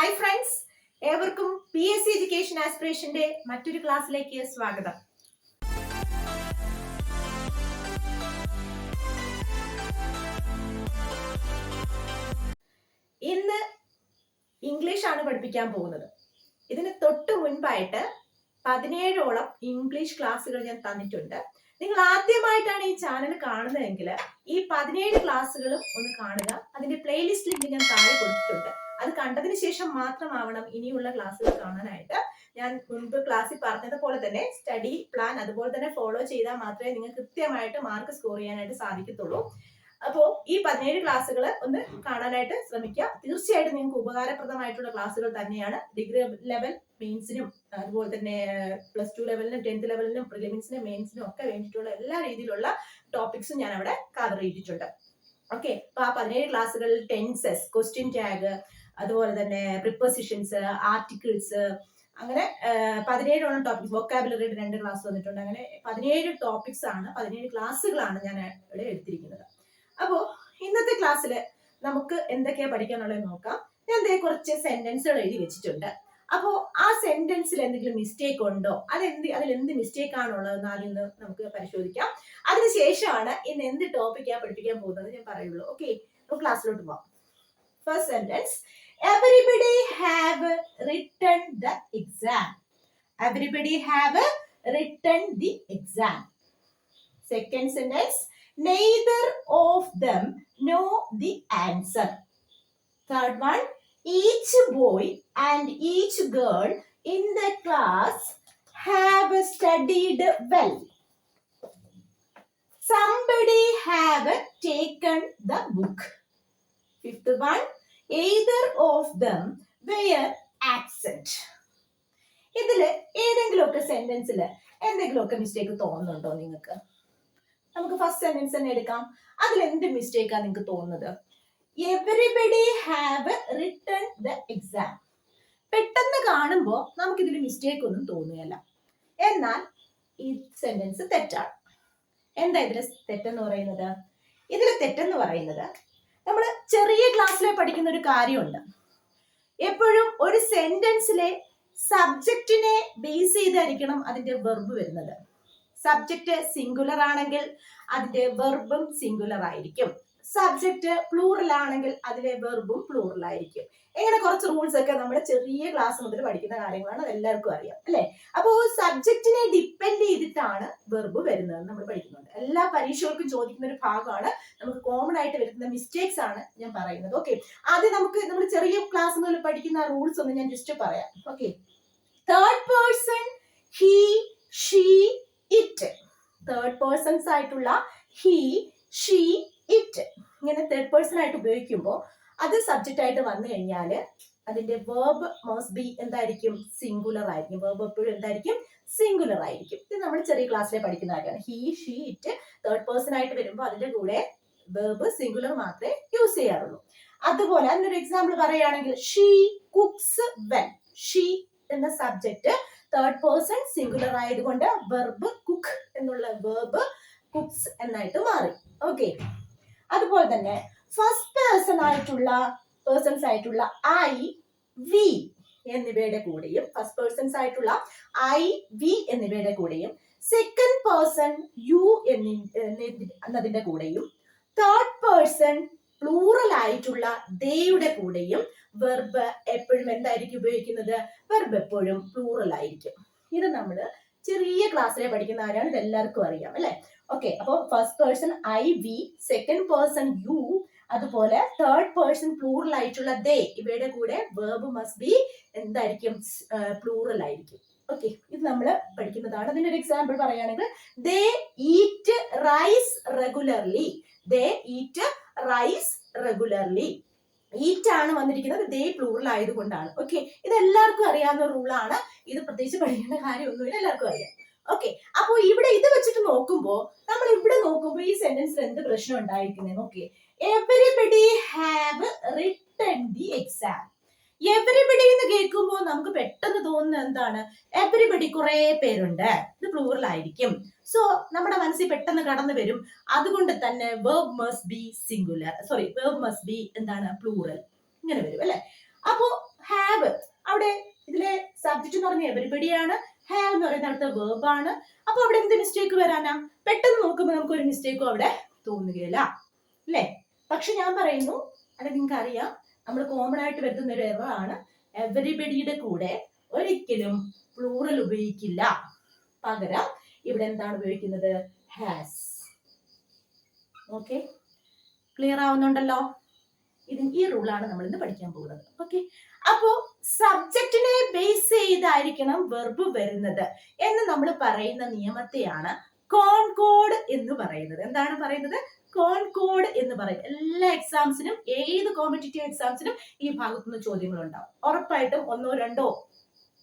Hi friends, ഏവർക്കും PSC education ആസ്പിറേഷന്റെ മറ്റൊരു ക്ലാസ്സിലേക്ക് സ്വാഗതം. ഇന്ന് ഇംഗ്ലീഷ് ആണ് പഠിപ്പിക്കാൻ പോകുന്നത്. ഇതിന് തൊട്ട് മുൻപായിട്ട് 17ഓളം ഇംഗ്ലീഷ് ക്ലാസ്സുകൾ ഞാൻ തന്നിട്ടുണ്ട്. നിങ്ങൾ ആദ്യമായിട്ടാണ് ഈ ചാനൽ കാണുന്നതെങ്കിൽ ഈ 17 ക്ലാസ്സുകളും ഒന്ന് കാണുക. അതിന്റെ പ്ലേലിസ്റ്റ് ലിങ്ക് ഞാൻ താഴെ കൊടുത്തിട്ടുണ്ട്. അത് കണ്ടതിന് ശേഷം മാത്രമാവണം ഇനിയുള്ള ക്ലാസ്സുകൾ കാണാനായിട്ട്. ഞാൻ മുൻപ് ക്ലാസ്സിൽ പറഞ്ഞതുപോലെ തന്നെ സ്റ്റഡി പ്ലാൻ അതുപോലെ തന്നെ ഫോളോ ചെയ്താൽ മാത്രമേ നിങ്ങൾക്ക് കൃത്യമായിട്ട് മാർക്ക് സ്കോർ ചെയ്യാനായിട്ട് സാധിക്കത്തുള്ളൂ. അപ്പോൾ ഈ 17 ക്ലാസ്സുകൾ ഒന്ന് കാണാനായിട്ട് ശ്രമിക്കുക. തീർച്ചയായിട്ടും നിങ്ങൾക്ക് ഉപകാരപ്രദമായിട്ടുള്ള ക്ലാസ്സുകൾ തന്നെയാണ്. ഡിഗ്രി ലെവൽ മെയിൻസിനും അതുപോലെ തന്നെ +2 ലെവലിനും 10th ലെവലിനും പ്രിലിമിൻസിനും മെയിൻസിനും ഒക്കെ വേണ്ടിയിട്ടുള്ള എല്ലാ രീതിയിലുള്ള ടോപ്പിക്സും ഞാൻ അവിടെ കവർ ചെയ്തിട്ടുണ്ട്. ഓക്കെ, അപ്പൊ ആ 17 ക്ലാസ്സുകളിൽ ടെൻസസ്, ക്വസ്റ്റ്യൻ ടാഗ്, അതുപോലെ തന്നെ പ്രിപ്പോസിഷൻസ്, ആർട്ടിക്കിൾസ്, അങ്ങനെ 17ഓളം ടോപ്പിക്സ്, വൊക്കാബുലറിയുടെ 2 ക്ലാസ് വന്നിട്ടുണ്ട്. അങ്ങനെ 17 ടോപ്പിക്സ് ആണ്, 17 ക്ലാസ്സുകളാണ് ഞാൻ ഇവിടെ എടുത്തിരിക്കുന്നത്. അപ്പോ ഇന്നത്തെ ക്ലാസ്സിൽ നമുക്ക് എന്തൊക്കെയാ പഠിക്കാനുള്ളത് നോക്കാം. ഞാൻ കുറച്ച് സെന്റൻസുകൾ എഴുതി വെച്ചിട്ടുണ്ട്. അപ്പോ ആ സെന്റൻസിൽ എന്തെങ്കിലും മിസ്റ്റേക്ക് ഉണ്ടോ, അതിലെന്ത് മിസ്റ്റേക്ക് ആണുള്ളതെന്ന് ആദ്യം നമുക്ക് പരിശോധിക്കാം. അതിനുശേഷമാണ് ഇന്ന് എന്ത് ടോപ്പിക്കാ പഠിപ്പിക്കാൻ പോകുന്നത് ഞാൻ പറയുള്ളൂ. ഓക്കെ, നമുക്ക് ക്ലാസ്സിലോട്ട് പോവാം. First sentence, everybody have written the exam. Everybody have written the exam. Second sentence, neither of them know the answer. Third one, each boy and each girl in the class have studied well. Somebody have taken the book. Fifth one, either of them were absent. ഇതില് ഏതെങ്കിലുമൊക്കെ സെന്റൻസിൽ എന്തെങ്കിലുമൊക്കെ mistake തോന്നുന്നുണ്ടോ നിങ്ങൾക്ക്? നമുക്ക് first sentence തന്നെ എടുക്കാം. അതിൽ എന്ത് മിസ്റ്റേക്കാണ് നിങ്ങൾക്ക് തോന്നുന്നത്? Everybody have written the exam. പെട്ടെന്ന് കാണുമ്പോൾ നമുക്ക് ഇതിൽ മിസ്റ്റേക്ക് ഒന്നും തോന്നുകയല്ല. എന്നാൽ ഈ സെന്റൻസ് തെറ്റാണ്. എന്താ ഇതിൽ തെറ്റെന്ന് പറയുന്നത്? ഇതിൽ തെറ്റെന്ന് പറയുന്നത്, നമ്മൾ ചെറിയ ക്ലാസ്സിലെ പഠിക്കുന്ന ഒരു കാര്യമുണ്ട്. എപ്പോഴും ഒരു സെന്റൻസിലെ സബ്ജക്റ്റിനെ ബേസ് ചെയ്തായിരിക്കണം അതിന്റെ വെർബ് വരുന്നത്. സബ്ജക്റ്റ് സിംഗുലർ ആണെങ്കിൽ അതിന്റെ വെർബും സിംഗുലർ ആയിരിക്കും. സബ്ജക്റ്റ് പ്ലൂറൽ ആണെങ്കിൽ അതിലെ വെർബും പ്ലൂറൽ ആയിരിക്കും. ഇങ്ങനെ കുറച്ച് റൂൾസ് ഒക്കെ നമ്മുടെ ചെറിയ ക്ലാസ് മുതൽ പഠിക്കുന്ന കാര്യങ്ങളാണ്, അത് എല്ലാവർക്കും അറിയാം അല്ലെ? അപ്പോൾ സബ്ജക്റ്റിനെ ഡിപ്പെൻഡ് ചെയ്തിട്ടാണ് വെർബ് വരുന്നത് നമ്മൾ പഠിക്കുന്നുണ്ട്. എല്ലാ പരീക്ഷകൾക്കും ചോദിക്കുന്ന ഒരു ഭാഗമാണ്. നമുക്ക് കോമൺ ആയിട്ട് വരുന്ന മിസ്റ്റേക്സ് ആണ് ഞാൻ പറയുന്നത്. ഓക്കെ, ആദ്യം നമ്മൾ ചെറിയ ക്ലാസ് മുതൽ പഠിക്കുന്ന റൂൾസ് ഒന്ന് ഞാൻ ജസ്റ്റ് പറയാം. Okay, third person he, she, it. Third persons ആയിട്ടുള്ള ഹി, ഷീ, ഇറ്റ് ഇങ്ങനെ തേർഡ് പേഴ്സൺ ആയിട്ട് ഉപയോഗിക്കുമ്പോൾ അത് സബ്ജക്റ്റ് ആയിട്ട് വന്നു കഴിഞ്ഞാൽ അതിന്റെ വേർബ് മസ്റ്റ് ബി എന്തായിരിക്കും? സിംഗുലർ ആയിരിക്കും. വേർബ് എപ്പോഴും എന്തായിരിക്കും? സിംഗുലർ ആയിരിക്കും. ഇത് നമ്മൾ ചെറിയ ക്ലാസ്സിലെ പഠിക്കുന്ന കാര്യമാണ്. He, she, it third person ആയിട്ട് വരുമ്പോൾ അതിന്റെ കൂടെ വേർബ് സിംഗുലർ മാത്രമേ യൂസ് ചെയ്യാറുള്ളൂ. അതുപോലെ അതിനൊരു എക്സാമ്പിൾ പറയുകയാണെങ്കിൽ, ഷീ കുക്സ് വെൽ. ഷീ എന്ന സബ്ജക്റ്റ് തേർഡ് പേഴ്സൺ സിംഗുലർ ആയതുകൊണ്ട് വെർബ് കുക്ക് എന്നുള്ള വേർബ് കുക്സ് എന്നായിട്ട് മാറി. ഓക്കെ, അതുപോലെ തന്നെ ഫസ്റ്റ് പേഴ്സൺസ് ആയിട്ടുള്ള ഐ, വി എന്നിവയുടെ കൂടെയും, ഫസ്റ്റ് പേഴ്സൺസ് ആയിട്ടുള്ള ഐ, വി എന്നിവയുടെ കൂടെയും, സെക്കൻഡ് പേഴ്സൺ യു എന്നതിന്റെ കൂടെയും, തേർഡ് പേഴ്സൺ പ്ലൂറൽ ആയിട്ടുള്ള ദേയുടെ കൂടെയും വെർബ് എപ്പോഴും എന്തായിരിക്കും ഉപയോഗിക്കുന്നത്? വെർബ് എപ്പോഴും പ്ലൂറൽ ആയിരിക്കും. ഇത് നമ്മൾ ചെറിയ ക്ലാസ്സിലെ പഠിക്കുന്ന ആരാണ്, ഇത് എല്ലാവർക്കും അറിയാം അല്ലെ? ഓക്കെ, അപ്പൊ first person I, we, second person you, അതുപോലെ തേർഡ് പേഴ്സൺ പ്ലൂറൽ ആയിട്ടുള്ള ദേ, ഇവയുടെ കൂടെ വെർബ് മസ്റ്റ് ബി എന്തായിരിക്കും? പ്ലൂറൽ ആയിരിക്കും. ഓക്കെ, ഇത് നമ്മൾ പഠിക്കുന്നതാണ്. അതിന്റെ ഒരു എക്സാമ്പിൾ പറയുകയാണെങ്കിൽ, they eat rice regularly. They eat rice regularly. Eat ആണ് വന്നിരിക്കുന്നത്, ദേ പ്ലൂറൽ ആയതുകൊണ്ടാണ്. ഓക്കെ, ഇത് എല്ലാവർക്കും അറിയാവുന്ന റൂളാണ്. ഇത് പ്രത്യേകിച്ച് പഠിക്കേണ്ട കാര്യമൊന്നുമില്ല, എല്ലാവർക്കും അറിയാം. ഓക്കെ, അപ്പൊ ഇവിടെ ഇത് വെച്ചിട്ട് നോക്കുമ്പോൾ നമ്മൾ ഇവിടെ നോക്കുമ്പോൾ ഈ സെന്റൻസിൽ എന്ത് പ്രശ്നം ഉണ്ടായിരിക്കുന്നത്? Okay, everybody have written the exam. Everybody എന്ന് കേൾക്കുമ്പോൾ നമുക്ക് പെട്ടെന്ന് തോന്നുന്നത് എന്താണ്? എവരിബഡി കുറെ പേരുണ്ട്, ഇത് പ്ലൂറൽ ആയിരിക്കും. സോ നമ്മുടെ മനസ്സിൽ പെട്ടെന്ന് കടന്നു വരും. അതുകൊണ്ട് തന്നെ verb must be singular, verb must be എന്താണ്? പ്ലൂറൽ. ഇങ്ങനെ വരും അല്ലെ? അപ്പോ ഹാവ് അവിടെ ഇതിലെ സബ്ജക്ട് എന്ന് പറഞ്ഞ എവരിബഡി ആണ്, ഹാവ് എന്ന് പറയുന്ന അടുത്ത വേർബ് ആണ്. അപ്പൊ അവിടെ എന്ത് മിസ്റ്റേക്ക് വരാനാ? പെട്ടെന്ന് നോക്കുമ്പോൾ നമുക്ക് ഒരു മിസ്റ്റേക്കും അവിടെ തോന്നുകയില്ല അല്ലേ? പക്ഷെ ഞാൻ പറയുന്നു, അത് നിങ്ങൾക്ക് അറിയാം, നമ്മൾ കോമൺ ആയിട്ട് വരുത്തുന്ന ഒരു എറർ ആണ്. എവരിബഡിയുടെ കൂടെ ഒരിക്കലും പ്ലൂറൽ ഉപയോഗിക്കില്ല. പകരം ഇവിടെ എന്താണ് ഉപയോഗിക്കുന്നത്? ഹാസ്. ഓക്കെ, ക്ലിയർ ആവുന്നുണ്ടല്ലോ? ഈ റൂളാണ് നമ്മൾ ഇന്ന് പഠിക്കാൻ പോകുന്നത്. ഓക്കെ, അപ്പോ സബ്ജക്റ്റിനെ ബേസ് ചെയ്തായിരിക്കണം വെർബ് വരുന്നത് എന്ന് നമ്മൾ പറയുന്ന നിയമത്തെയാണ് കോൺകോഡ് എന്ന് പറയുന്നത്. എന്താണ് പറയുന്നത്? കോൺകോഡ് എന്ന് പറയും. എല്ലാ എക്സാംസിനും, ഏത് കോമ്പറ്റീറ്റീവ് എക്സാംസിനും ഈ ഭാഗത്തുനിന്ന് ചോദ്യങ്ങൾ ഉണ്ടാവും. ഉറപ്പായിട്ടും 1, 2,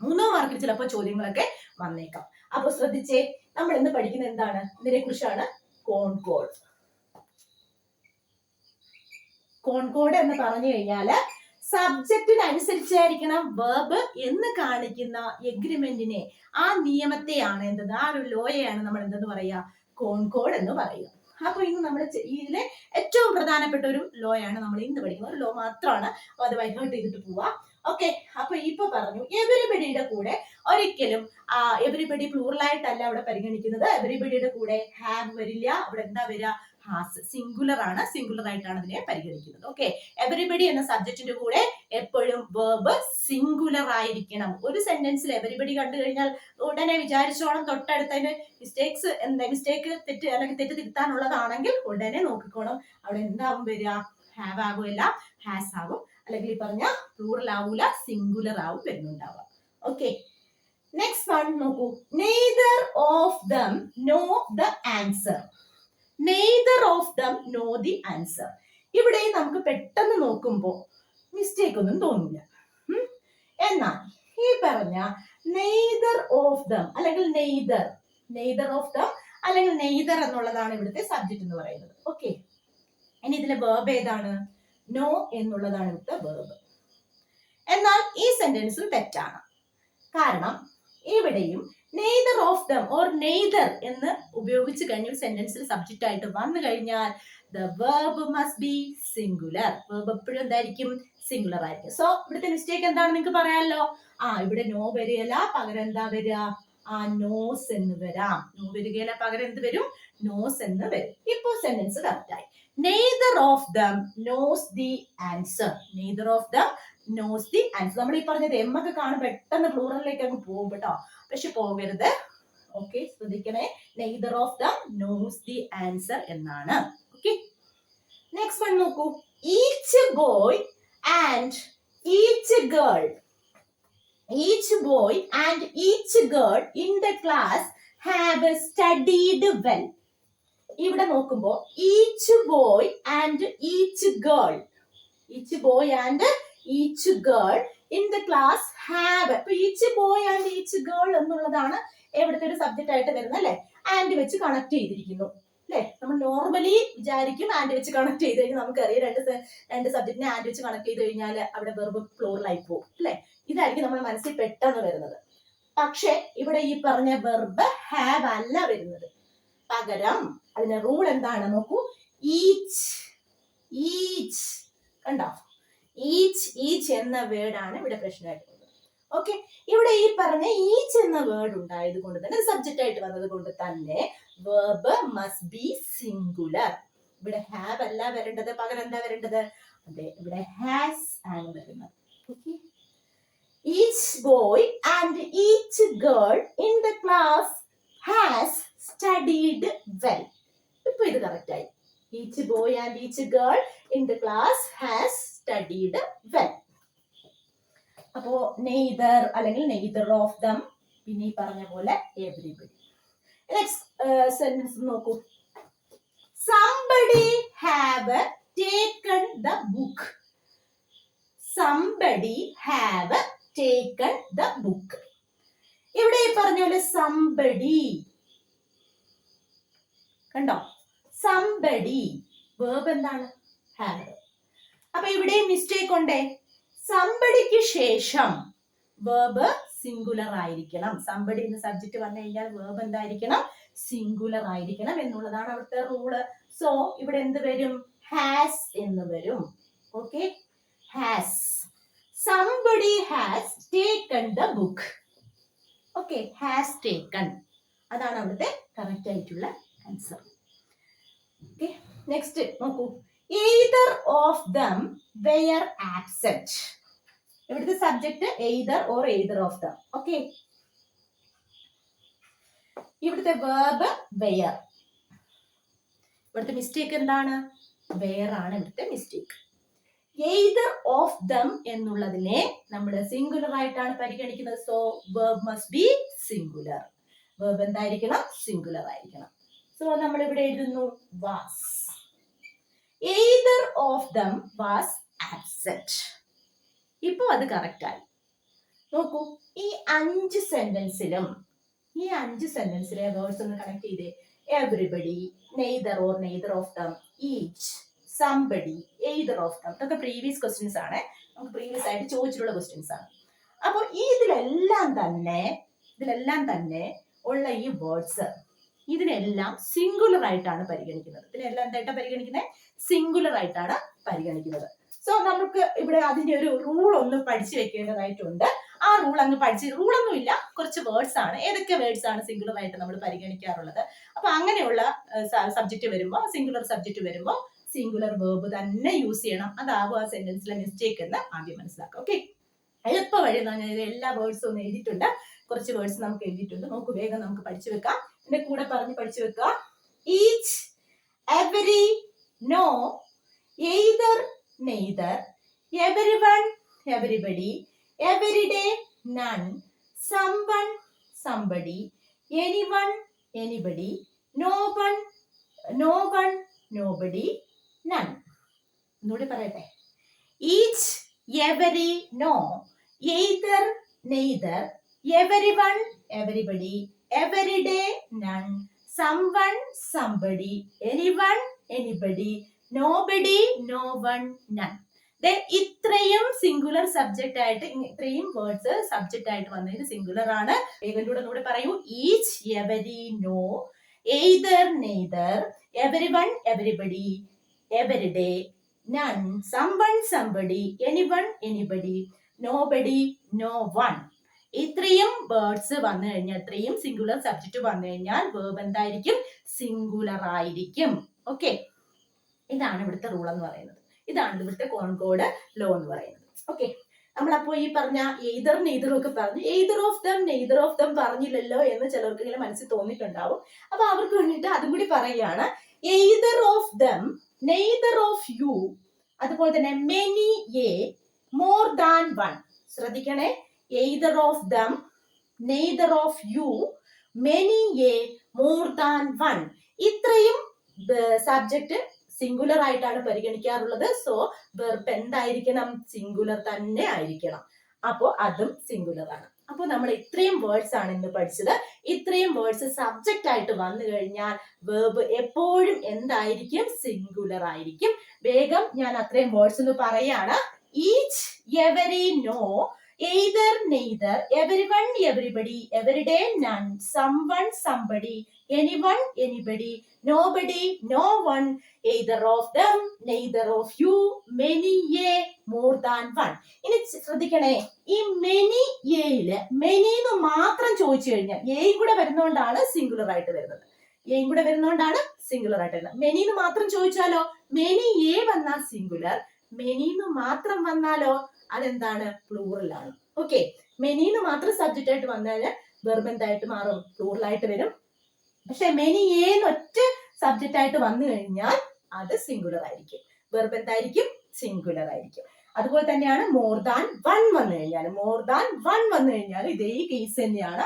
3 മാർക്കിൽ ചിലപ്പോൾ ചോദ്യങ്ങളൊക്കെ വന്നേക്കാം. അപ്പൊ ശ്രദ്ധിച്ചേ, നമ്മൾ ഇന്ന് പഠിക്കുന്നത് എന്താണ്? ഇതിനെ കുറിച്ചാണ്. കോൺകോഡ്. കോൺകോഡ് എന്ന് പറഞ്ഞു കഴിഞ്ഞാല് സബ്ജക്റ്റിനനുസരിച്ചായിരിക്കണം വേർബ് എന്ന് കാണിക്കുന്ന എഗ്രിമെന്റിനെ, ആ നിയമത്തെയാണ് എന്തെന്ന്, ആ ഒരു ലോയെയാണ് നമ്മൾ എന്തെന്ന് പറയാ? കോൺകോഡ് എന്ന് പറയുക. അപ്പൊ ഇന്ന് നമ്മൾ ഇതിലെ ഏറ്റവും പ്രധാനപ്പെട്ട ഒരു ലോ ആണ് നമ്മൾ ഇന്ന് പഠിക്കുന്നത്. ഒരു ലോ മാത്രമാണ്, അത് വൈകോട്ട് ചെയ്തിട്ട് പോവാ. ഓക്കെ, അപ്പൊ ഇപ്പൊ പറഞ്ഞു എവരിബഡിയുടെ കൂടെ ഒരിക്കലും എവരിബഡി പ്ലൂറലായിട്ടല്ല അവിടെ പരിഗണിക്കുന്നത്. എവരിബഡിയുടെ കൂടെ ഹാവ് വരില്ല. അവിടെ എന്താ വരിക? ഹാസ്. സിംഗുലർ ആണ്, സിംഗുലർ ആയിട്ടാണ് അതിനെ പരിഗണിക്കുന്നത്. ഓക്കെ, എവരിബഡി എന്ന സബ്ജക്റ്റിന്റെ കൂടെ എപ്പോഴും വേർബ് സിംഗുലർ ആയിരിക്കണം. ഒരു സെന്റൻസിൽ എവരിബഡി കണ്ടു കഴിഞ്ഞാൽ ഉടനെ വിചാരിച്ചോണം തൊട്ടടുത്തതിന്റെ മിസ്റ്റേക്സ്, എന്താ മിസ്റ്റേക്ക്, തെറ്റ് അല്ലെങ്കിൽ തെറ്റ് തിരുത്താനുള്ളതാണെങ്കിൽ ഉടനെ നോക്കിക്കോണം. അവിടെ എന്താവും വരിക? ഹാവ് ആകുമല്ല, ഹാസ് ആകും. അല്ലെങ്കിൽ ഈ പറഞ്ഞ പ്ലൂറൽ ആവൂല, സിംഗുലർ ആവും വരുന്നുണ്ടാവുക. ഓക്കെ, നെക്സ്റ്റ് വൺ നോക്കൂ. Neither of dum know the answer. Neither of dum know the answer. ഇവിടെ നമുക്ക് പെട്ടെന്ന് നോക്കുമ്പോൾ മിസ്റ്റേക്ക് ഒന്നും തോന്നില്ല. എന്നാൽ ഈ പറഞ്ഞ നെയ്തർ ഓഫ് ദം അല്ലെങ്കിൽ നെയ്തർ ഓഫ് ദം അല്ലെങ്കിൽ നെയ്തർ എന്നുള്ളതാണ് ഇവിടുത്തെ സബ്ജക്ട് എന്ന് പറയുന്നത്. ഓക്കെ, ഇനി ഇതിലെ വേർബ് ഏതാണ്? നോ എന്നുള്ളതാണ് ഇവിടുത്തെ വേർബ്. എന്നാൽ ഈ സെന്റൻസിൽ തെറ്റാണ്. കാരണം ഇവിടെയും neither of dum or neither എന്ന് ഉപയോഗിച്ച് കഴിഞ്ഞ ഒരു സെന്റൻസിൽ സബ്ജക്റ്റ് ആയിട്ട് വന്നു കഴിഞ്ഞാൽ the verb must be singular. verb എപ്പോഴും എന്തായിരിക്കും? സിംഗുലർ ആയിരിക്കും. സോ ഇവിടുത്തെ മിസ്റ്റേക്ക് എന്താണെന്ന് നിങ്ങൾക്ക് പറയാമല്ലോ. ഇവിടെ നോ വരികയില്ല, പകരം എന്താ വരിക? നോസ് എന്ന് വരാം. നോ വരികയില്ല, പകരം എന്ത് വരും? നോസ് എന്ന് വരും. ഇപ്പൊ സെന്റൻസ് കറക്റ്റ് ആയി. Neither of them knows the answer. Neither of them knows the answer. നമ്മൾ ഈ പറഞ്ഞത് എം ഒക്കെ കാണും പെട്ടെന്ന് പ്ലൂറലിലേക്ക് അങ്ങ് പോകും കേട്ടോ. പക്ഷെ പോകരുത്. ഓക്കെ, ശ്രദ്ധിക്കണേ. Neither of them knows the answer എന്നാണ്. ഓക്കെ, നെക്സ്റ്റ് വൺ നോക്കൂ. Each boy and each girl. Each boy and each girl in the class have studied well. ഇവിടെ നോക്കുമ്പോ each boy and each girl, each boy and each girl in the class have. അപ്പൊ each boy and each girl എന്നുള്ളതാണ് എവിടുത്തെ ഒരു subject ആയിട്ട് വരുന്നത് അല്ലെ? And വെച്ച് കണക്ട് ചെയ്തിരിക്കുന്നു അല്ലെ? നമ്മൾ നോർമലി വിചാരിക്കും ആൻഡ് വെച്ച് കണക്ട് ചെയ്ത് കഴിഞ്ഞാൽ നമുക്കറിയാം രണ്ട് സബ്ജക്റ്റിനെ ആൻഡ് വെച്ച് കണക്ട് ചെയ്ത് കഴിഞ്ഞാൽ അവിടെ വെർബ് പ്ലൂറൽ ആയി പോകും അല്ലെ? ഇതായിരിക്കും നമ്മുടെ മനസ്സിൽ പെട്ടെന്ന് വരുന്നത്. പക്ഷെ ഇവിടെ ഈ പറഞ്ഞ വെർബ് ഹാവ് അല്ല വരുന്നത്. പകരം അതിന്റെ റൂൾ എന്താണ് നോക്കൂ. ഈച്ച് കണ്ടോ? ഈച്ച് എന്ന വേർഡാണ് ഇവിടെ പ്രശ്നമായിട്ടുള്ളത്. ഓക്കെ, ഇവിടെ ഈ പറഞ്ഞ ഈച്ച് എന്ന വേർഡ് ഉണ്ടായത് കൊണ്ട് തന്നെ, സബ്ജക്റ്റ് ആയിട്ട് വന്നത് കൊണ്ട് തന്നെ verb must be singular. ഇവിടെ ഹാവ് അല്ല വരേണ്ടത്, പകരം എന്താ വരേണ്ടത്? അതെ, ഇവിടെ ഹാസ് ആണ് വരുന്നത്. Okay, each boy and each girl in the class has studied well. ഇപ്പൊ ഇത് കറക്റ്റ് ആയി. Each boy and each girl in the class has studied well. അപ്പോ നെയ്തർ അല്ലെങ്കിൽ നെയ്തർ ഓഫ് ദം, പിന്നെ ഈ പറഞ്ഞ പോലെ എവരിബഡി. നെക്സ്റ്റ് സെന്റൻസ് നോക്കൂ. Somebody have taken the book. Somebody have taken the book. ഇവിടെ ഈ പറഞ്ഞ പോലെ സംബഡി കണ്ടോ? സംബഡി വേർബ് എന്താണ്? ഹാവ്. അപ്പൊ ഇവിടെ മിസ്റ്റേക്ക് ഉണ്ടേ. സംബഡിക്ക് ശേഷം വേർബ് സിംഗുലർ ആയിരിക്കണം. സംബഡി എന്ന സബ്ജക്റ്റ് വന്നു കഴിഞ്ഞാൽ വേർബ് എന്തായിരിക്കണം? സിംഗുലർ ആയിരിക്കണം എന്നുള്ളതാണ് അവിടുത്തെ റൂള്. സോ ഇവിടെ എന്ത് വരും? ഹാസ് എന്ന് വരും. Okay, has. somebody has taken the book. Okay, has taken. അതാണ് അവിടുത്തെ കറക്റ്റ് ആയിട്ടുള്ള ആൻസർ. ഓക്കെ, നെക്സ്റ്റ് നോക്കൂ. either of them were absent. ഇവിടുത്തെ subject either or either of them. Okay, ഇവിടുത്തെ വേർബ് were. ഇവിടുത്തെ മിസ്റ്റേക്ക് എന്താണ്? were ആണ് ഇവിടുത്തെ മിസ്റ്റേക്ക്. either of them എന്നുള്ളതിനെ നമ്മൾ സിംഗുലർ ആയിട്ടാണ് പരിഗണിക്കുന്നത്. So verb must be singular. verb എന്തായിരിക്കണം? സിംഗുലർ ആയിരിക്കണം. സോ നമ്മൾ ഇവിടെ എഴുതുന്നു was. either of them was absent. ഇപ്പൊ അത് കറക്റ്റ് ആയി. നോക്കൂ, ഈ 5 സെന്റൻസിലെ വേർഡ്സ് ഒന്ന് കണക്ട് ചെയ്തേ. everybody, neither or neither of them, each, somebody, either of them. ഇതൊക്കെ പ്രീവിയസ് ക്വസ്റ്റ്യൻസ് ആണ്, നമുക്ക് പ്രീവിയസ് ആയിട്ട് ചോദിച്ചിട്ടുള്ള ക്വസ്റ്റ്യൻസ് ആണ്. അപ്പോൾ ഇതിലെല്ലാം തന്നെ ഉള്ള ഈ വേർഡ്സ് ഇതിനെല്ലാം സിംഗുലർ ആയിട്ടാണ് പരിഗണിക്കുന്നത്. ഇതിനെല്ലാം എന്തായിട്ടാണ് പരിഗണിക്കുന്നത്? സിംഗുലർ ആയിട്ടാണ് പരിഗണിക്കുന്നത്. സോ നമുക്ക് ഇവിടെ അതിന്റെ ഒരു റൂൾ ഒന്ന് പഠിച്ചു വെക്കേണ്ടതായിട്ടുണ്ട്. ആ റൂൾ അങ്ങ് റൂളൊന്നും ഇല്ല, കുറച്ച് വേർഡ്സ് ആണ്. ഏതൊക്കെ വേർഡ്സ് ആണ് സിംഗുലർ ആയിട്ട് നമ്മൾ പരിഗണിക്കാറുള്ളത്? അപ്പൊ അങ്ങനെയുള്ള സബ്ജക്റ്റ് വരുമ്പോൾ, സിംഗുലർ സബ്ജക്റ്റ് വരുമ്പോൾ സിംഗുലർ വേർബ് തന്നെ യൂസ് ചെയ്യണം. അതാവും ആ സെന്റൻസിലെ മിസ്റ്റേക്ക് എന്ന് ആദ്യം മനസ്സിലാക്കാം. ഓക്കെ, എളുപ്പ വഴി ഞാൻ എല്ലാ വേർഡ്സും ഒന്ന് എഴുതിയിട്ടുണ്ട്. കുറച്ച് വേർഡ്സ് നമുക്ക് എഴുതിയിട്ടുണ്ട്. നമുക്ക് വേഗം നമുക്ക് പഠിച്ചു വെക്കാം. എന്റെ കൂടെ പറഞ്ഞ് പഠിച്ചു വെക്കുക. Each, every, no, either, neither, everyone, everybody, everyday, none, someone, somebody, anyone, anybody, no one, nobody, none. ഒന്നുകൂടി പറയട്ടെ. Each, every, no, either, neither, everyone, everybody, everyday, none, someone, somebody, anyone, anybody, nobody, no one, none. Then ഇത്രയും singular subject ആയിട്ട്, ഇത്രയും words subject ആയിട്ട് വന്നതിന് singular ആണ്. വേഗം പറയൂ. Each, every, no, either, neither, everyone, everybody, everyday, none, someone, somebody, anyone, anybody, nobody, no one. ഇത്രയും words വന്നു കഴിഞ്ഞാൽ, ഇത്രയും സിംഗുലർ സബ്ജക്റ്റ് വന്നു കഴിഞ്ഞാൽ വേർബ് എന്തായിരിക്കും? സിംഗുലർ ആയിരിക്കും. ഓക്കെ, ഇതാണ് ഇവിടുത്തെ റൂൾ എന്ന് പറയുന്നത്. ഇതാണ് ഇവിടുത്തെ കോൺകോർഡ് ലോ എന്ന് പറയുന്നത്. ഓക്കെ, നമ്മളപ്പോ ഈ പറഞ്ഞ either, neither ഒക്കെ പറഞ്ഞു. either of them പറഞ്ഞില്ലല്ലോ എന്ന് ചിലർക്ക് ഇങ്ങനെ മനസ്സിൽ തോന്നിയിട്ടുണ്ടാവും. അപ്പൊ അവർക്ക് വേണ്ടിയിട്ട് അതും കൂടി പറയുകയാണ്. either of them, neither of you, അതുപോലെ തന്നെ many, a, more than one. ശ്രദ്ധിക്കണേ. either of them, neither of you, many, a, more than one. ഇത്രയും സബ്ജക്റ്റ് സിംഗുലർ ആയിട്ടാണ് പരിഗണിക്കാറുള്ളത്. സോ വെർബ് എന്തായിരിക്കണം? സിംഗുലർ തന്നെ ആയിരിക്കണം. അപ്പോ അതും സിംഗുലർ ആണ്. അപ്പൊ നമ്മൾ ഇത്രയും വേർഡ്സ് ആണ് ഇന്ന് പഠിച്ചത്. ഇത്രയും വേർഡ്സ് സബ്ജക്റ്റ് ആയിട്ട് വന്നു കഴിഞ്ഞാൽ വെർബ് എപ്പോഴും എന്തായിരിക്കും? സിംഗുലർ ആയിരിക്കും. വേഗം ഞാൻ അത്രയും വേർഡ്സ് ഒന്ന് പറയാണ്. Each, every, no, either, neither, everyone, everybody, everyday, none, someone, somebody, anyone, anybody, nobody, no one, either of them, neither of you, many, a, more than one. ഇനി ശ്രദ്ധിക്കണേ, ഈ മെനി എയില് മെനി എന്ന് മാത്രം ചോദിച്ചു കഴിഞ്ഞാൽ എയും കൂടെ വരുന്നോണ്ടാണ് സിംഗുലർ ആയിട്ട് വരുന്നത്. എയും കൂടെ വരുന്നോണ്ടാണ് സിംഗുലർ ആയിട്ട് വരുന്നത്. മെനി എന്ന് മാത്രം ചോദിച്ചാലോ? മെനി എ വന്നാൽ സിംഗുലർ, മെനി എന്ന് മാത്രം വന്നാലോ അതെന്താണ്? പ്ലൂറൽ ആണ്. ഓക്കെ, മെനിന്ന് മാത്രം സബ്ജക്റ്റ് ആയിട്ട് വന്നാൽ വെർബ് എന്തായിട്ട് മാറും? പ്ലൂറൽ ആയിട്ട് വരും. പക്ഷെ മെനി എന്ന് ഒറ്റ സബ്ജക്റ്റ് ആയിട്ട് വന്നു കഴിഞ്ഞാൽ അത് സിംഗുലർ ആയിരിക്കും. വെർബ് എന്തായിരിക്കും? സിംഗുലർ ആയിരിക്കും. അതുപോലെ തന്നെയാണ് മോർ ദാൻ വൺ വന്നു കഴിഞ്ഞാൽ ഇതേ കേസ് തന്നെയാണ്.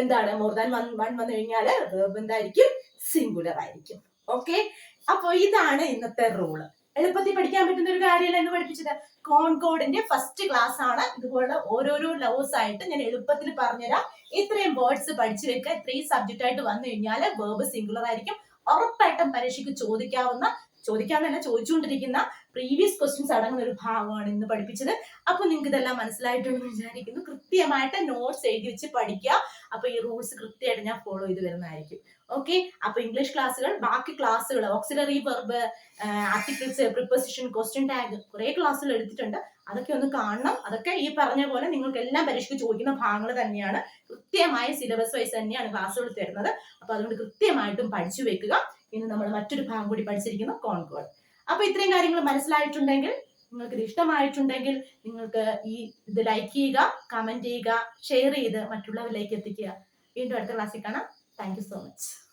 എന്താണ്? മോർ ദാൻ വൺ വന്നു കഴിഞ്ഞാൽ വെർബ് എന്തായിരിക്കും? സിംഗുലർ ആയിരിക്കും. ഓക്കെ, അപ്പൊ ഇതാണ് ഇന്നത്തെ റൂള്. എളുപ്പത്തിൽ പഠിക്കാൻ പറ്റുന്ന ഒരു കാര്യമല്ല എന്ന് പഠിപ്പിച്ചത്. കോൺകോർഡിന്റെ ഫസ്റ്റ് ക്ലാസ് ആണ്. ഇതുപോലെ ഓരോരോ ലോസ് ആയിട്ട് ഞാൻ എളുപ്പത്തിൽ പറഞ്ഞുതരാം. ഇത്രയും വേർഡ്സ് പഠിച്ചു വെക്കുക. ഇത്രയും സബ്ജക്റ്റ് ആയിട്ട് വന്നു കഴിഞ്ഞാൽ വെർബ് സിംഗുലർ ആയിരിക്കും. ഉറപ്പായിട്ടും പരീക്ഷയ്ക്ക് ചോദിച്ചുകൊണ്ടിരിക്കുന്ന പ്രീവിയസ് ക്വസ്റ്റ്യൻസ് അടങ്ങുന്ന ഒരു ഭാഗമാണ് ഇന്ന് പഠിപ്പിച്ചത്. അപ്പൊ നിങ്ങൾക്ക് ഇതെല്ലാം മനസ്സിലായിട്ടുണ്ടെന്ന് വിചാരിക്കുന്നു. കൃത്യമായിട്ട് നോട്ട്സ് എഴുതി വെച്ച് പഠിക്കുക. അപ്പൊ ഈ റൂൾസ് കൃത്യമായിട്ട് ഞാൻ ഫോളോ ചെയ്ത് വരുന്നതായിരിക്കും. ഓക്കെ, അപ്പൊ ഇംഗ്ലീഷ് ക്ലാസ്സുകൾ, ബാക്കി ക്ലാസ്സുകൾ, auxiliary verb, articles, preposition, question tag കുറെ ക്ലാസ്സുകൾ എടുത്തിട്ടുണ്ട്. അതൊക്കെ ഒന്ന് കാണണം. അതൊക്കെ ഈ പറഞ്ഞ പോലെ നിങ്ങൾക്ക് എല്ലാം പരീക്ഷയ്ക്ക് ചോദിക്കുന്ന ഭാഗങ്ങൾ തന്നെയാണ്. കൃത്യമായ സിലബസ് വൈസ് തന്നെയാണ് ക്ലാസ്സുകൾ തരുന്നത്. അപ്പൊ അതുകൊണ്ട് കൃത്യമായിട്ടും പഠിച്ചു വെക്കുക. ഇന്ന് നമ്മൾ മറ്റൊരു ഭാഗം കൂടി പഠിച്ചിരിക്കുന്നു, കോൺകോഡ്. അപ്പൊ ഇത്രയും കാര്യങ്ങൾ മനസ്സിലായിട്ടുണ്ടെങ്കിൽ, നിങ്ങൾക്ക് ഇത് ഇഷ്ടമായിട്ടുണ്ടെങ്കിൽ നിങ്ങൾക്ക് ഇത് ലൈക്ക് ചെയ്യുക, കമന്റ് ചെയ്യുക, ഷെയർ ചെയ്ത് മറ്റുള്ളവരിലേക്ക് എത്തിക്കുക. വീണ്ടും അടുത്ത ക്ലാസ്സിൽ കാണാം. Thank you so much.